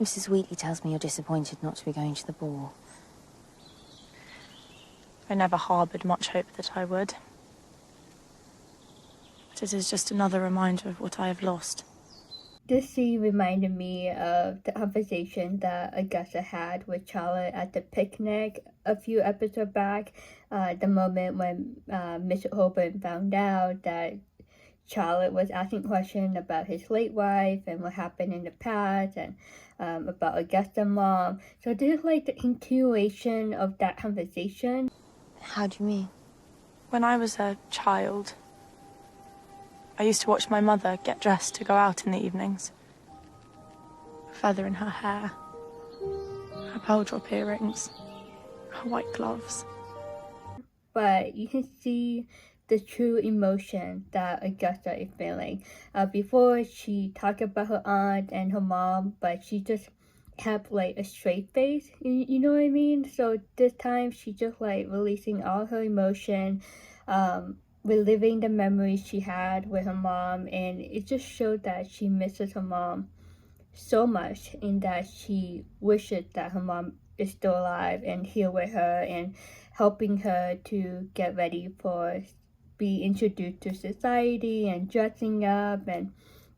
Mrs. Wheatley tells me you're disappointed not to be going to the ball. I never harboured much hope that I would. But it is just another reminder of what I have lost. This scene reminded me of the conversation that Augusta had with Charlotte at the picnic a few episodes back. The moment when Mr. Heybourne found out that Charlotte was asking questions about his late wife and what happened in the past, and about Augusta's mom. So this is like the continuation of that conversation. How do you mean? When I was a child, I used to watch my mother get dressed to go out in the evenings. A feather in her hair, her pearl drop earrings, her white gloves. But you can see the true emotion that Augusta is feeling. Before, she talked about her aunt and her mom, but she just kept like a straight face, you know what I mean? So this time she just like releasing all her emotion, reliving the memories she had with her mom, and it just showed that she misses her mom so much, in that she wishes that her mom is still alive and here with her and helping her to get ready for be introduced to society and dressing up and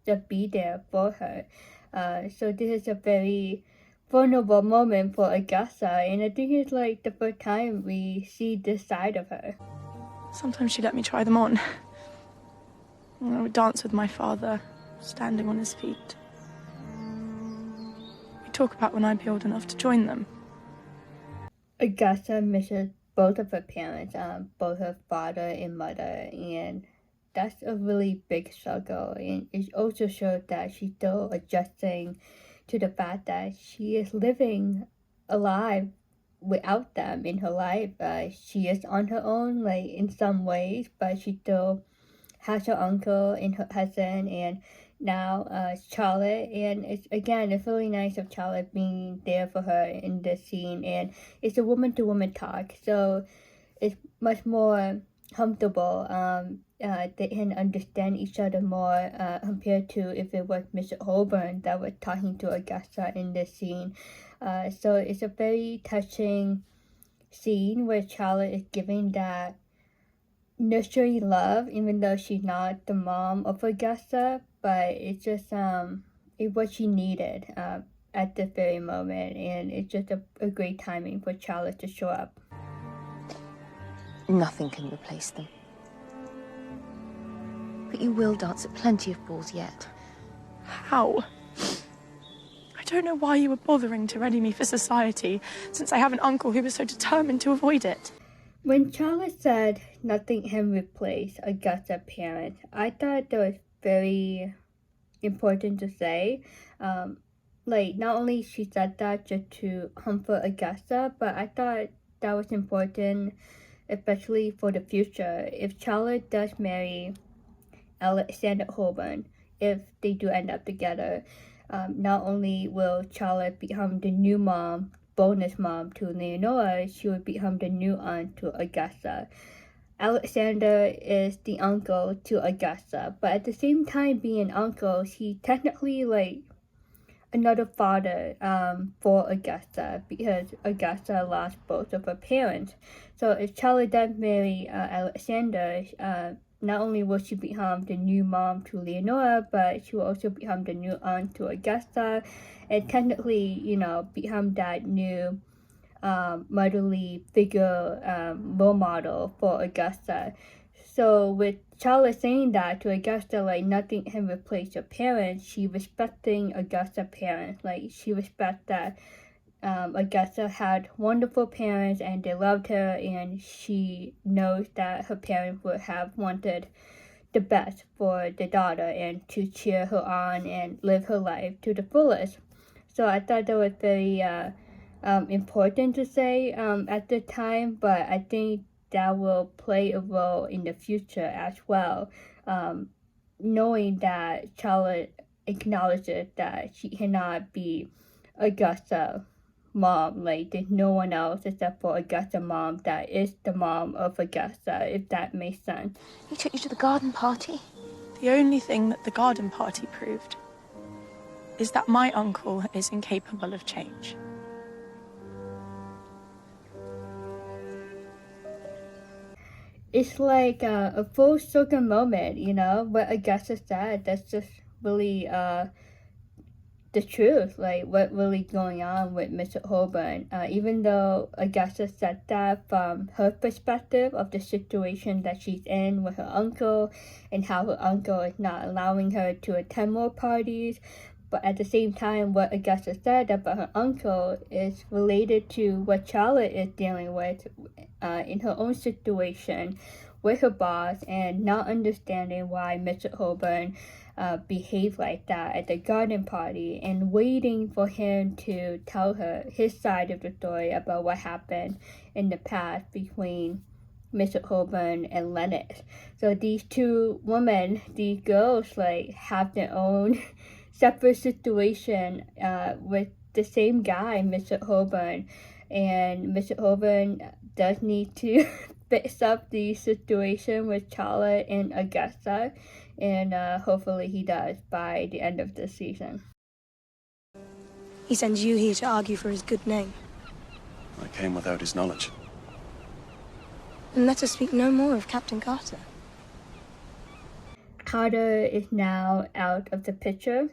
just be there for her. So this is a very vulnerable moment for Augusta, and I think it's like the first time we see this side of her. Sometimes she let me try them on. I would dance with my father, standing on his feet. We'd talk about when I'd be old enough to join them. Augusta misses both of her parents, both her father and mother, and that's a really big struggle. And it also shows that she's still adjusting to the fact that she is living alive without them in her life. She is on her own, like in some ways, but she still has her uncle and her cousin, and now Charlotte. And it's really nice of Charlotte being there for her in this scene, and it's a woman-to-woman talk, so it's much more comfortable. They can understand each other more compared to if it was Mr. Heybourne that was talking to Augusta in this scene. So it's a very touching scene where Charlotte is giving that nurturing love, even though she's not the mom of Augusta, but it's just it's what she needed at this very moment, and it's just a great timing for Charlotte to show up. Nothing can replace them. But you will dance at plenty of balls yet. How? I don't know why you were bothering to ready me for society, since I have an uncle who was so determined to avoid it. When Charlotte said nothing can replace Augusta's parents, I thought that was very important to say. Like, not only she said that just to comfort Augusta, but I thought that was important, especially for the future. If Charlotte does marry Alexander Heybourne, if they do end up together, not only will Charlotte become the new mom, bonus mom to Leonora, she will become the new aunt to Augusta. Alexander is the uncle to Augusta, but at the same time being an uncle, he's technically like another father for Augusta, because Augusta lost both of her parents. So if Charlotte does marry Alexander, not only will she become the new mom to Leonora, but she will also become the new aunt to Augusta, and technically, become that new motherly figure, role model for Augusta. So with Charlotte saying that to Augusta, like nothing can replace your parents, she respecting Augusta's parents. Like she respects that Augusta had wonderful parents and they loved her, and she knows that her parents would have wanted the best for the daughter and to cheer her on and live her life to the fullest. So I thought that was very important to say at the time, but I think that will play a role in the future as well. Knowing that Charlotte acknowledges that she cannot be Augusta's mom, like there's no one else except for Augusta's mom that is the mom of Augusta, if that makes sense. He took you to the garden party? The only thing that the garden party proved is that my uncle is incapable of change. It's like a full circle moment, you know, what Augusta said. That's just really the truth, like what really going on with Mr. Heybourne. Even though Augusta said that from her perspective of the situation that she's in with her uncle and how her uncle is not allowing her to attend more parties, but at the same time, what Augusta said about her uncle is related to what Charlotte is dealing with in her own situation with her boss and not understanding why Mr. Heybourne behaved like that at the garden party and waiting for him to tell her his side of the story about what happened in the past between Mr. Heybourne and Leonard. So these two women, these girls, like have their own separate situation with the same guy, Mr. Heybourne, and Mr. Heybourne does need to fix up the situation with Charlotte and Augusta, and hopefully he does by the end of the season. He sends you here to argue for his good name. I came without his knowledge. And let us speak no more of Captain Carter. Carter is now out of the picture,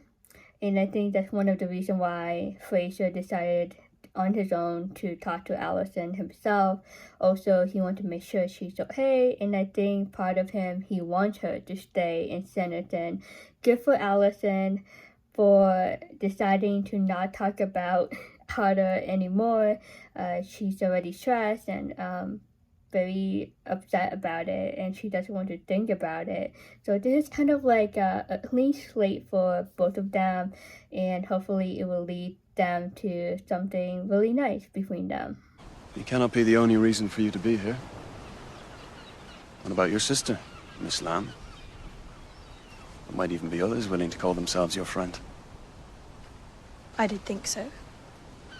and I think that's one of the reasons why Fraser decided on his own to talk to Allison himself. Also, he wanted to make sure she's okay, and I think part of him, he wants her to stay in Sanditon. Good for Allison for deciding to not talk about Carter anymore. She's already stressed and very upset about it, and she doesn't want to think about it. So this is kind of like a clean slate for both of them, and hopefully it will lead them to something really nice between them. He cannot be the only reason for you to be here. What about your sister, Miss Lamb? There might even be others willing to call themselves your friend. I did think so.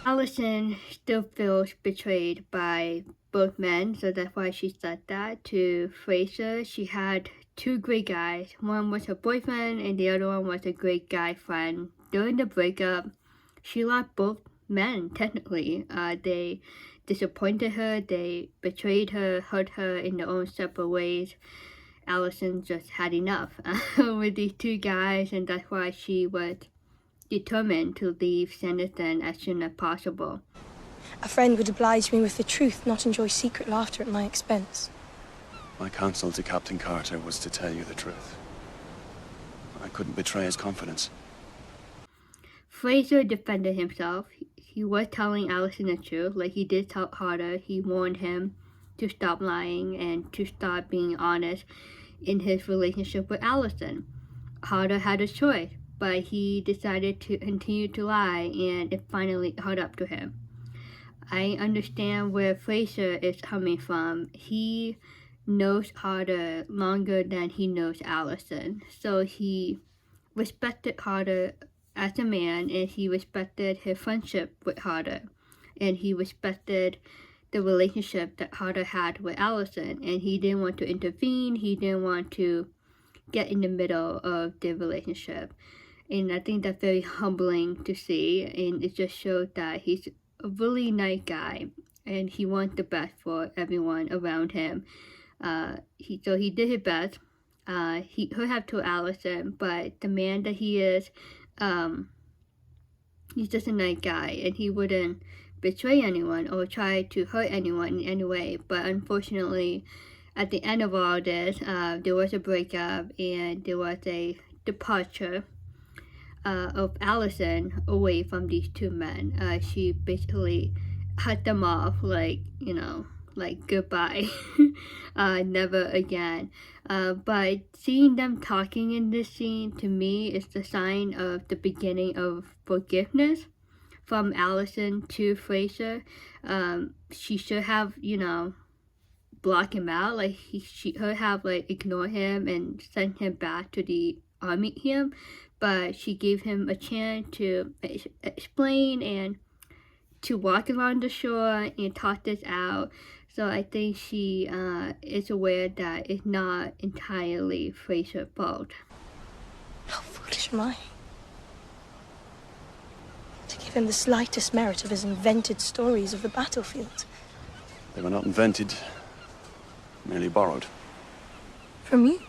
Allison still feels betrayed by both men, so that's why she said that to Fraser. She had two great guys. One was her boyfriend, and the other one was a great guy friend. During the breakup, she lost both men, technically. They disappointed her, they betrayed her, hurt her in their own separate ways. Allison just had enough with these two guys, and that's why she was determined to leave Sanditon as soon as possible. A friend would oblige me with the truth, not enjoy secret laughter at my expense. My counsel to Captain Carter was to tell you the truth. I couldn't betray his confidence. Fraser defended himself. He was telling Allison the truth, like he did tell Carter. He warned him to stop lying and to start being honest in his relationship with Allison. Carter had a choice, but he decided to continue to lie, and it finally caught up to him. I understand where Fraser is coming from. He knows Carter longer than he knows Allison, so he respected Carter as a man, and he respected his friendship with Carter, and he respected the relationship that Carter had with Allison, and he didn't want to intervene. He didn't want to get in the middle of their relationship, and I think that's very humbling to see, and it just showed that he's a really nice guy, and he wants the best for everyone around him. So he did his best. He could have told Allison, but the man that he is, he's just a nice guy, and he wouldn't betray anyone or try to hurt anyone in any way. But unfortunately, at the end of all this, there was a breakup, and there was a departure of Allison away from these two men. She basically cut them off, like, you know, like goodbye, never again. But seeing them talking in this scene, to me, is the sign of the beginning of forgiveness from Allison to Fraser. She should have, you know, blocked him out. Like, she could have, like, ignored him and sent him back to the army camp, but she gave him a chance to explain and to walk around the shore and talk this out. So I think she is aware that it's not entirely Fraser's fault. How foolish am I? to give him the slightest merit of his invented stories of the battlefield. They were not invented, merely borrowed. From you?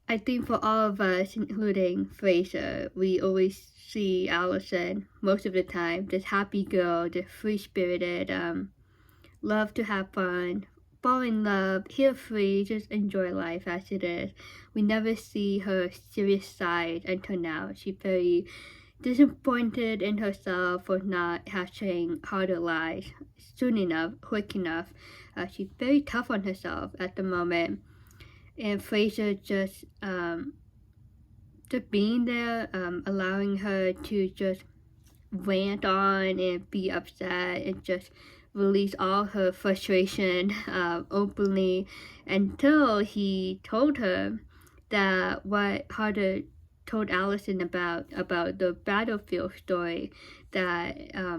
I think for all of us, including Fraser, we always see Allison most of the time, this happy girl, this free-spirited, love to have fun, fall in love, carefree, just enjoy life as it is. We never see her serious side until now. She's very disappointed in herself for not hatching harder lies soon enough, quick enough. She's very tough on herself at the moment. And Fraser just being there, allowing her to just rant on and be upset and just release all her frustration openly, until he told her that what Harder told Allison about the battlefield story, that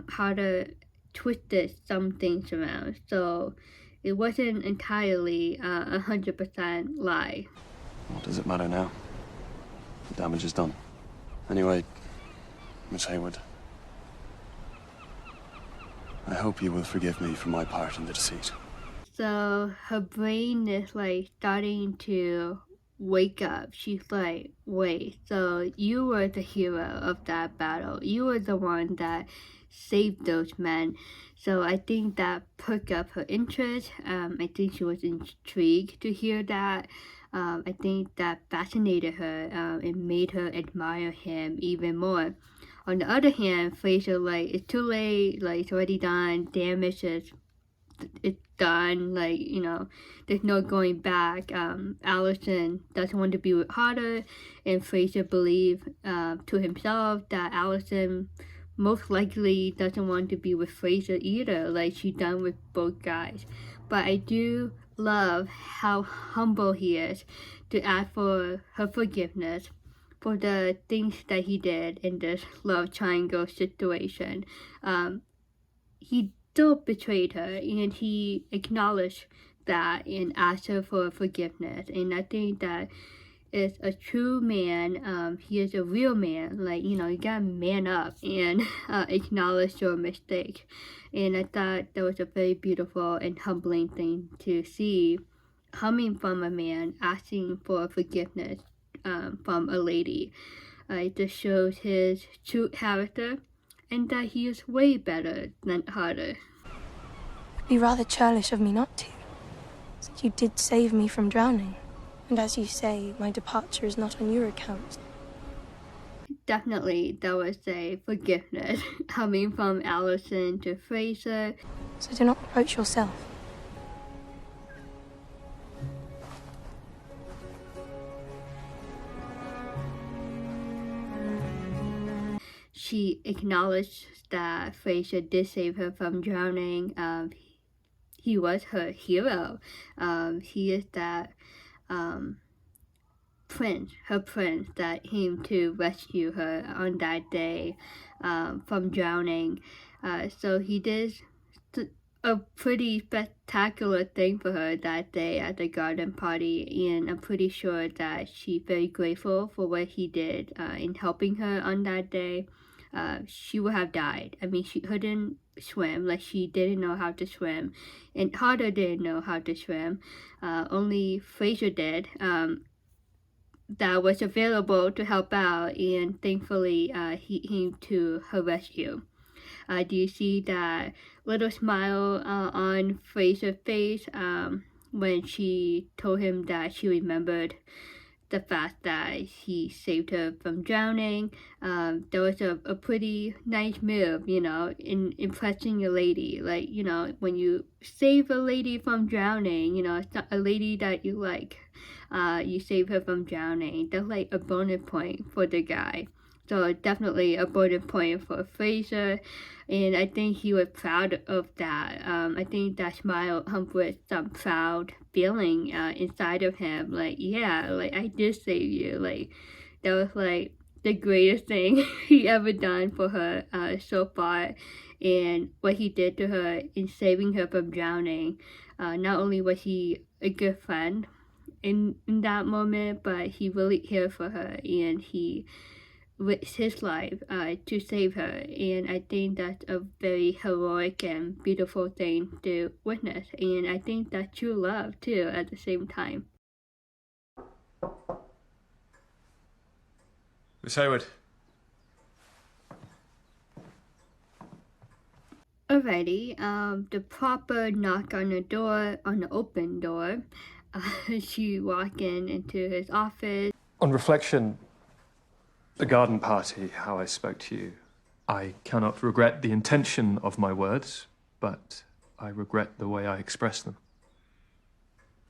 Harder twisted some things around. So it wasn't entirely 100% lie. What does it matter now? The damage is done. Anyway, Miss Hayward, I hope you will forgive me for my part in the deceit. So her brain is like starting to wake up. She's like, wait, so you were the hero of that battle. You were the one that saved those men. So I think that perked up her interest. I think she was intrigued to hear that. I think that fascinated her. It made her admire him even more. On the other hand, Fraser, like, it's too late, like, it's already done, damage is, it's done, like, you know, there's no going back. Allison doesn't want to be with Harder, and Fraser believes to himself that Allison most likely doesn't want to be with Fraser either, like, she's done with both guys. But I do love how humble he is to ask for her forgiveness for the things that he did in this love triangle situation. He still betrayed her, and he acknowledged that and asked her for forgiveness. And I think that is a true man. He is a real man. Like, you know, you gotta man up and acknowledge your mistake. And I thought that was a very beautiful and humbling thing to see coming from a man asking for forgiveness from a lady. It just shows his true character and that he is way better than Harder. It'd be rather churlish of me not to, since you did save me from drowning. And as you say, my departure is not on your account. Definitely, that was a forgiveness coming from Allison to Fraser. So do not reproach yourself. She acknowledged that Fraser did save her from drowning. He was her hero. He is that prince that came to rescue her on that day from drowning. So he did a pretty spectacular thing for her that day at the garden party, and I'm pretty sure that she's very grateful for what he did in helping her on that day. She would have died. I mean, she couldn't swim, like she didn't know how to swim, and Harder didn't know how to swim. Only Fraser did. That was available to help out, and thankfully he came to her rescue. Do you see that little smile on Fraser's face when she told him that she remembered the fact that he saved her from drowning? That was a pretty nice move, you know, in impressing a lady. Like, you know, when you save a lady from drowning, you know, it's not a lady that you like, you save her from drowning. That's like a bonus point for the guy. So definitely a bonus point for Fraser, and I think he was proud of that. I think that smile comes with some proud feeling inside of him. Like, yeah, like I did save you. Like that was like the greatest thing he ever done for her so far, and what he did to her in saving her from drowning. Not only was he a good friend in that moment, but he really cared for her, and he risks his life to save her, and I think that's a very heroic and beautiful thing to witness, and I think that's true love too at the same time. Miss Hayward. Alrighty, the proper knock on the door, on the open door, she walking into his office. On reflection, the garden party, how I spoke to you, I cannot regret the intention of my words, but I regret the way I expressed them.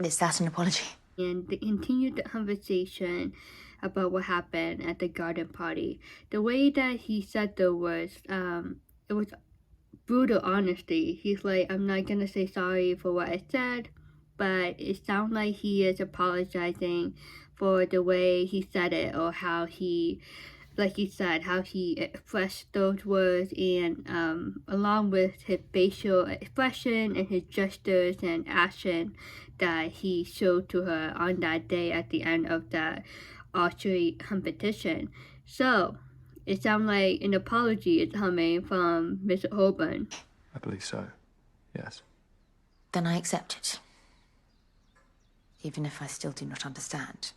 Is that an apology? And they continued the conversation about what happened at the garden party. The way that he said the words, it was brutal honesty. He's like, I'm not gonna say sorry for what I said, but it sounds like he is apologizing for the way he said it, or how he, like he said, how he expressed those words, and along with his facial expression and his gestures and action that he showed to her on that day at the end of that archery competition. So it sounds like an apology is coming from Mr. Heybourne. I believe so, yes. Then I accept it. Even if I still do not understand.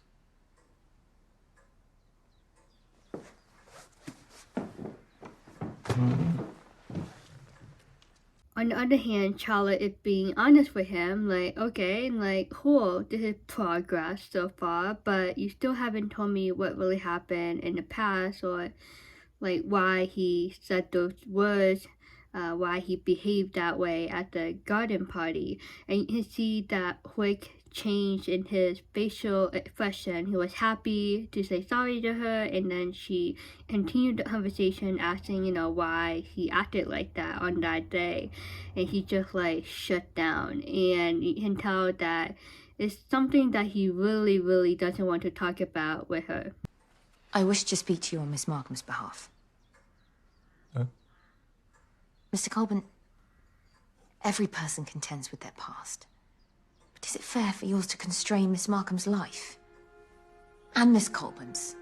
On the other hand, Charlotte is being honest with him, like, okay, like, cool, this is progress so far, but you still haven't told me what really happened in the past, or like why he said those words, why he behaved that way at the garden party. And you can see that quick change in his facial expression. He was happy to say sorry to her, and then she continued the conversation asking, why he acted like that on that day, and he just like shut down. And you can tell that it's something that he really, really doesn't want to talk about with her. I wish to speak to you on Miss Markham's behalf. Mr. Colburn, every person contends with their past. But is it fair for yours to constrain Miss Markham's life? And Miss Colburn's?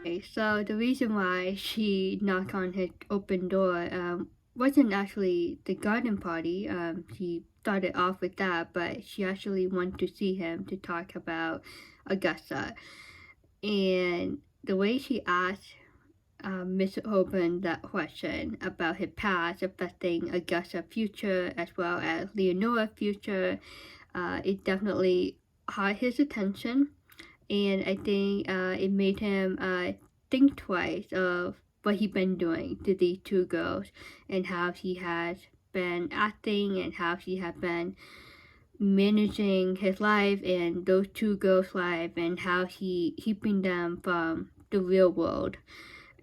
Okay, so the reason why she knocked on his open door wasn't actually the garden party. She started off with that, but she actually wanted to see him to talk about Augusta. And the way she asked Mr. Heybourne that question about his past affecting Augusta's future as well as Leonora's future, it definitely caught his attention, and I think it made him think twice of what he'd been doing to these two girls, and how he has been acting, and how he had been managing his life and those two girls' life, and how he keeping them from the real world.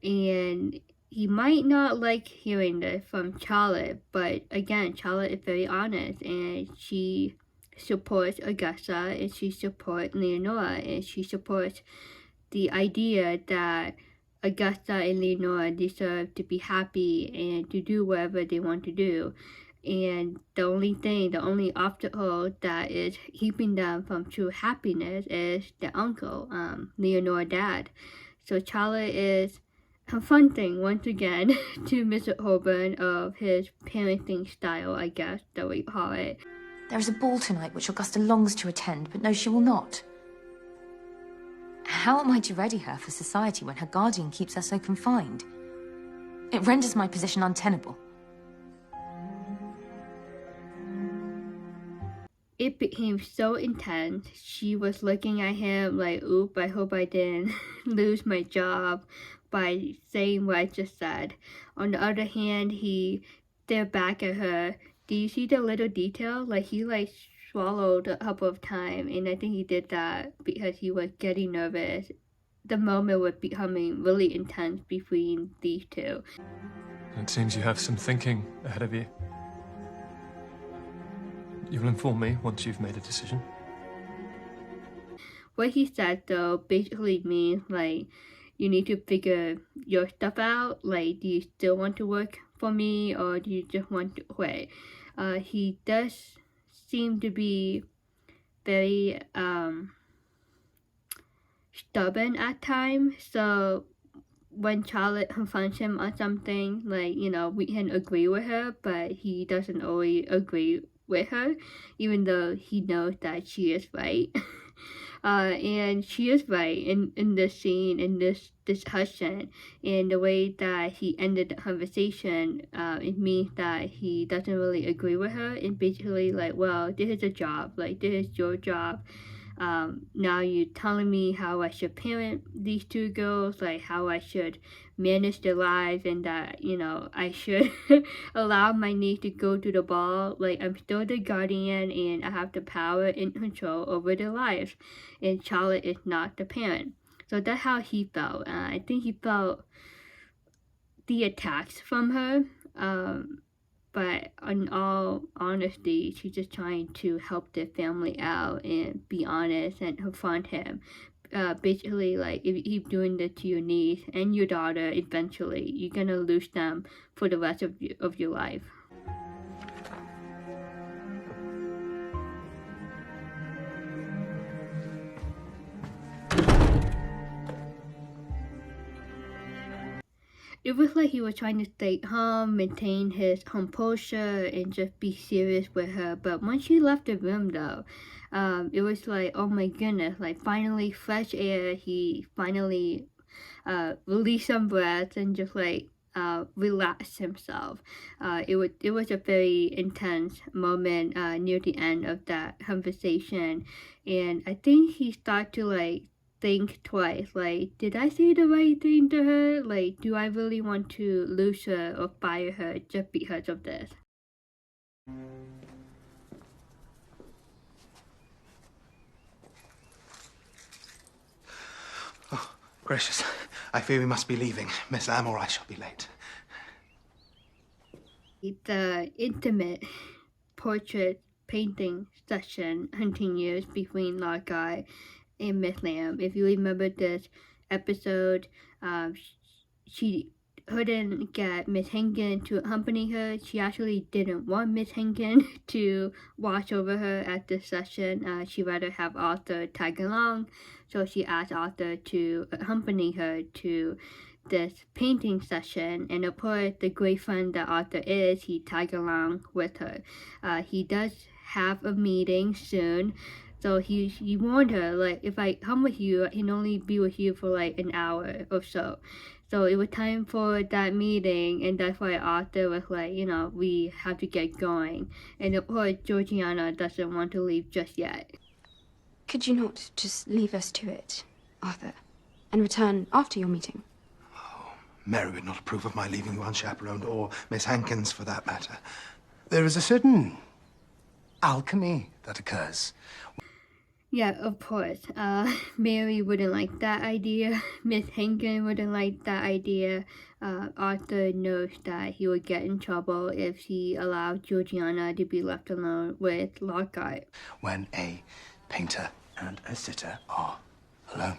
And he might not like hearing this from Charlotte, but again, Charlotte is very honest, and she supports Augusta, and she supports Leonora, and she supports the idea that Augusta and Leonora deserve to be happy and to do whatever they want to do. And the only obstacle that is keeping them from true happiness is the uncle, Leonora's dad. So Charlotte is confronting once again to Mr. Heybourne of his parenting style, I guess that we call it. There is a ball tonight which Augusta longs to attend, but no, she will not. How am I to ready her for society when her guardian keeps her so confined? It renders my position untenable. It became so intense. She was looking at him like, oop, I hope I didn't lose my job by saying what I just said. On the other hand, he stared back at her. Do you see the little detail? Like, he swallowed a couple of times, and I think he did that because he was getting nervous. The moment was becoming really intense between these two. It seems you have some thinking ahead of you. You'll inform me once you've made a decision. What he said, though, basically means, like, you need to figure your stuff out. Like, do you still want to work for me, or do you just want to quit? He does seem to be very stubborn at times, so when Charlotte confronts him on something, like, you know, we can agree with her, but he doesn't always agree with her, even though he knows that she is right. And she is right in this scene, in this discussion, and the way that he ended the conversation, it means that he doesn't really agree with her, and basically like, well, this is a job, like, this is your job. Now you're telling me how I should parent these two girls, like how I should manage their lives, and that, you know, I should allow my niece to go to the ball. Like, I'm still the guardian and I have the power and control over their lives, and Charlotte is not the parent. So that's how he felt. I think he felt the attacks from her. But in all honesty, she's just trying to help their family out and be honest and confront him. Basically, like, if you keep doing this to your niece and your daughter, eventually you're gonna lose them for the rest of your life. It was like he was trying to stay calm, maintain his composure, and just be serious with her. But once she left the room, though, it was like, oh my goodness, like, finally fresh air. He finally released some breath and just like relaxed himself. It was a very intense moment near the end of that conversation, and I think he started to like think twice, like, did I say the right thing to her? Like, do I really want to lose her or fire her just because of this? Oh, gracious. I fear we must be leaving, Miss Lamb, or I shall be late. The intimate portrait painting session continues between Larkai and Miss Lamb. If you remember this episode, she couldn't get Miss Henkin to accompany her. She actually didn't want Miss Henkin to watch over her at this session. She'd rather have Arthur tag along, so she asked Arthur to accompany her to this painting session, and of course, the great friend that Arthur is, he tagged along with her. He does have a meeting soon, so he warned her, like, if I come with you, I can only be with you for like an hour or so. So it was time for that meeting, and that's why Arthur was like, you know, we have to get going. And of course, Georgiana doesn't want to leave just yet. Could you not just leave us to it, Arthur, and return after your meeting? Oh, Mary would not approve of my leaving you unchaperoned, or Miss Hankins for that matter. There is a certain alchemy that occurs. Yeah, of course. Mary wouldn't like that idea. Miss Henkin wouldn't like that idea. Arthur knows that he would get in trouble if he allowed Georgiana to be left alone with Lockhart. When a painter and a sitter are alone.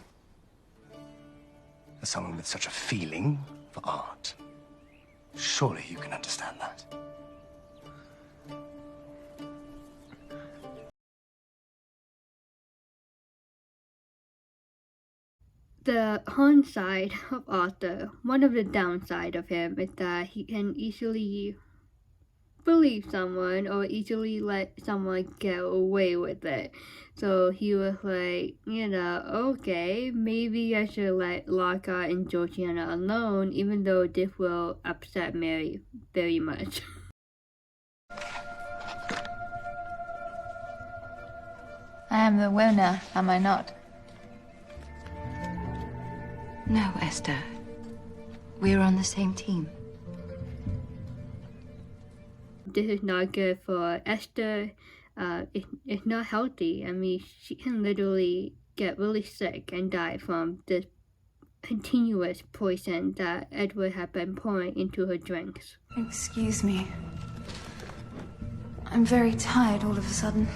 As someone with such a feeling for art, surely you can understand that. The downside of Arthur, one of the downside of him, is that he can easily believe someone or easily let someone get away with it. So he was like, you know, okay, maybe I should let Lockhart and Georgiana alone, even though this will upset Mary very much. I am the winner, am I not? No, Esther. We're on the same team. This is not good for Esther. It's not healthy. I mean, she can literally get really sick and die from this continuous poison that Edward had been pouring into her drinks. Excuse me. I'm very tired all of a sudden.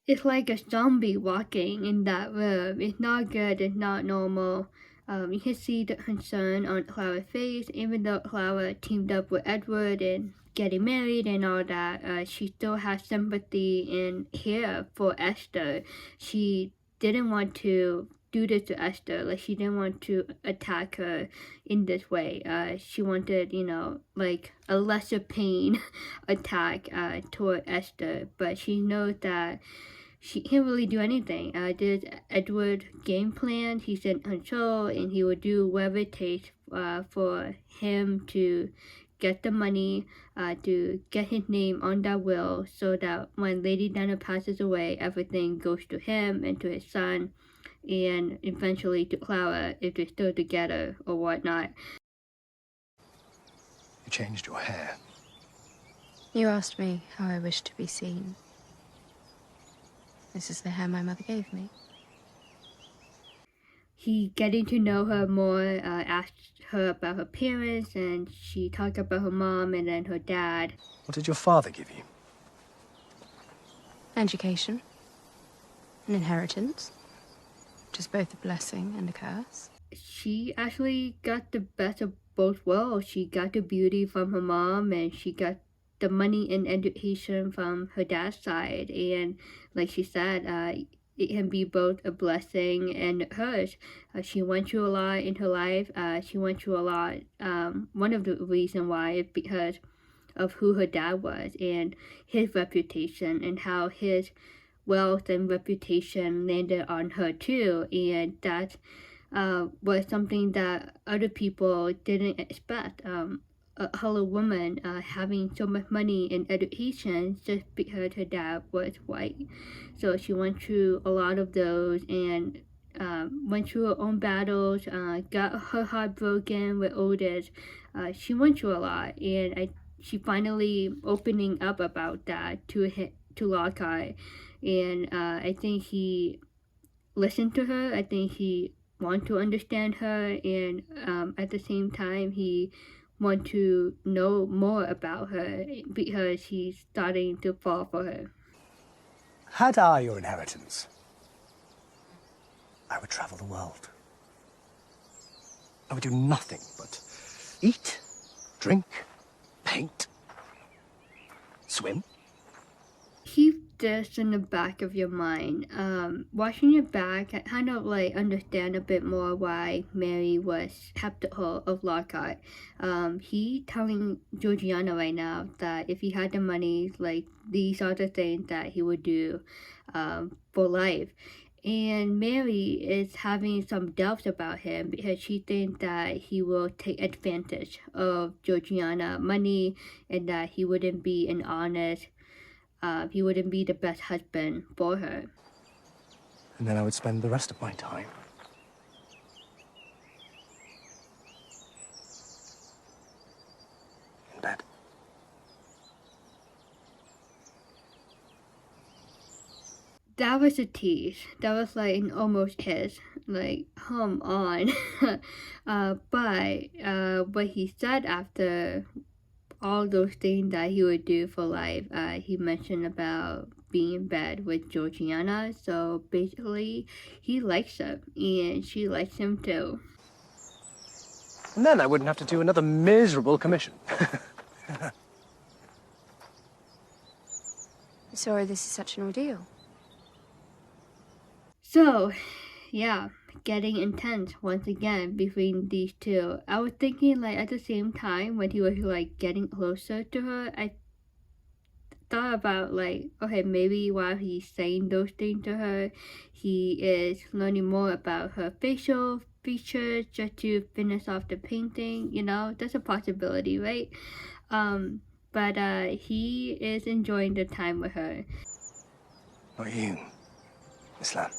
It's like a zombie walking in that room. It's not good. It's not normal. You can see the concern on Clara's face, even though Clara teamed up with Edward and getting married and all that, she still has sympathy and care for Esther. She didn't want to do this to Esther. Like, she didn't want to attack her in this way. She wanted, you know, like a lesser pain attack toward Esther. But she knows that she can't really do anything. This Edward game plan, he's in control, and he will do whatever it takes for him to get the money, to get his name on that will, so that when Lady Diana passes away, everything goes to him and to his son, and eventually to Clara if they're still together or whatnot. You changed your hair. You asked me how I wished to be seen. This is the hair my mother gave me. He getting to know her more, asked her about her parents, and she talked about her mom and then her dad. What did your father give you? Education. An inheritance. Which is both a blessing and a curse. She actually got the best of both worlds. She got the beauty from her mom, and she got the money and education from her dad's side. And like she said, it can be both a blessing and a curse. She went through a lot in her life. She went through a lot. One of the reasons why is because of who her dad was and his reputation, and how his wealth and reputation landed on her too. And that was something that other people didn't expect. A hollow woman having so much money and education just because her dad was white. So she went through a lot of those, and went through her own battles, got her heart broken with Otis. She went through a lot, and she finally opening up about that to Lockhart. And I think he listened to her. I think he wanted to understand her, and at the same time he want to know more about her because he's starting to fall for her. Had I your inheritance, I would travel the world. I would do nothing but eat, drink, paint, swim. Keep this in the back of your mind. Watching it back, I kind of like understand a bit more why Mary was skeptical of Lockhart. He telling Georgiana right now that if he had the money, like, these are the things that he would do for life. And Mary is having some doubts about him because she thinks that he will take advantage of Georgiana's money, and that he wouldn't be an honest, he wouldn't be the best husband for her. And then I would spend the rest of my time in bed. That was a tease. That was like an almost kiss. Like, come on. But what he said after all those things that he would do for life, he mentioned about being in bed with Georgiana. So basically, he likes her, and she likes him too. And then I wouldn't have to do another miserable commission. Sorry this is such an ordeal. So, yeah, getting intense once again between these two. I was thinking, like, at the same time when he was like getting closer to her, I thought about, like, okay, maybe while he's saying those things to her, he is learning more about her facial features just to finish off the painting. You know, that's a possibility, right? But he is enjoying the time with her. Not you, Miss Lamb.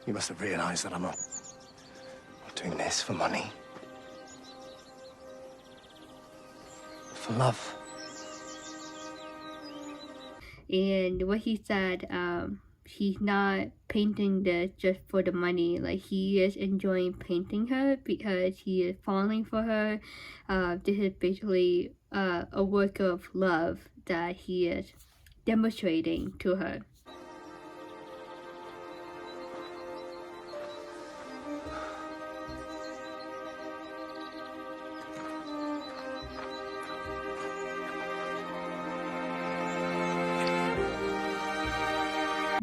You must have realized that I'm not doing this for money. For love. And what he said, he's not painting this just for the money. Like, he is enjoying painting her because he is falling for her. This is basically a work of love that he is demonstrating to her.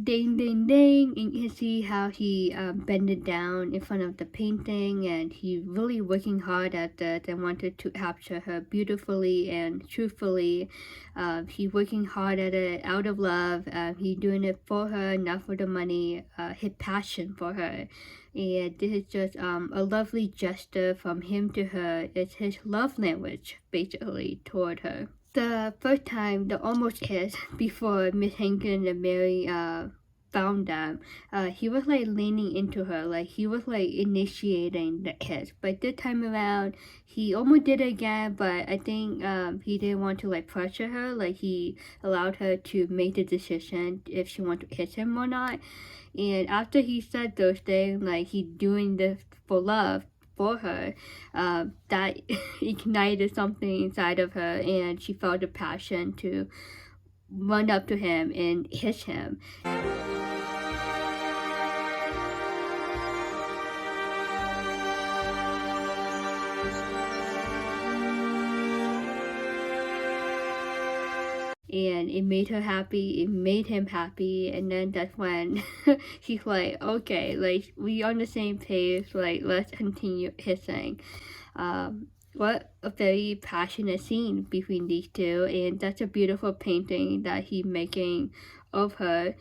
Ding, ding, ding. And you can see how he bended down in front of the painting, and he really working hard at it and wanted to capture her beautifully and truthfully. He working hard at it out of love. He doing it for her, not for the money. His passion for her. And this is just a lovely gesture from him to her. It's his love language, basically, toward her. The first time, the almost kiss before Miss Hankins and Mary found them, he was like leaning into her, like he was like initiating the kiss. But this time around, he almost did it again, but I think he didn't want to like pressure her. Like he allowed her to make the decision if she wanted to kiss him or not. And after he said those things, like he doing this for love, for her, that ignited something inside of her, and she felt the passion to run up to him and kiss him. And it made her happy, it made him happy, and then that's when he's like, okay, like, we on the same page, like, let's continue kissing. What a very passionate scene between these two, and that's a beautiful painting that he's making of her.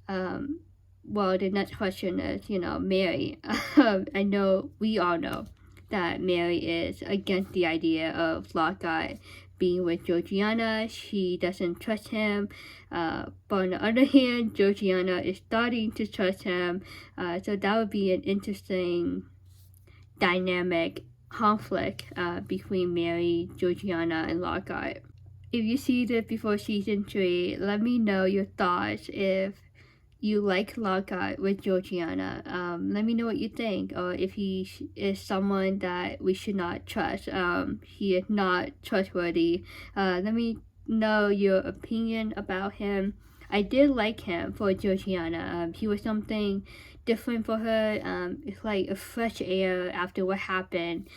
Well, the next question is, Mary. I know, we all know that Mary is against the idea of Lockhart being with Georgiana. She doesn't trust him, but on the other hand, Georgiana is starting to trust him, so that would be an interesting dynamic conflict between Mary, Georgiana, and Lockhart. If you see this before season 3, let me know your thoughts. If you like Lockhart with Georgiana, let me know what you think, or if he is someone that we should not trust. He is not trustworthy. Let me know your opinion about him. I did like him for Georgiana. He was something different for her. It's like a fresh air after what happened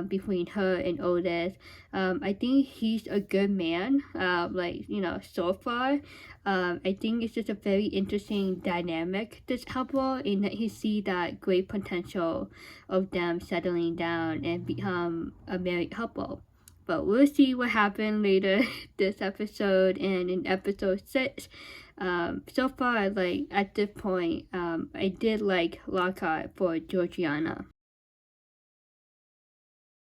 between her and Otis. I think he's a good man, so far. I think it's just a very interesting dynamic, this couple, and that you see that great potential of them settling down and become a married couple. But we'll see what happens later this episode and in episode 6. So far, like, at this point, I did like Lockhart for Georgiana.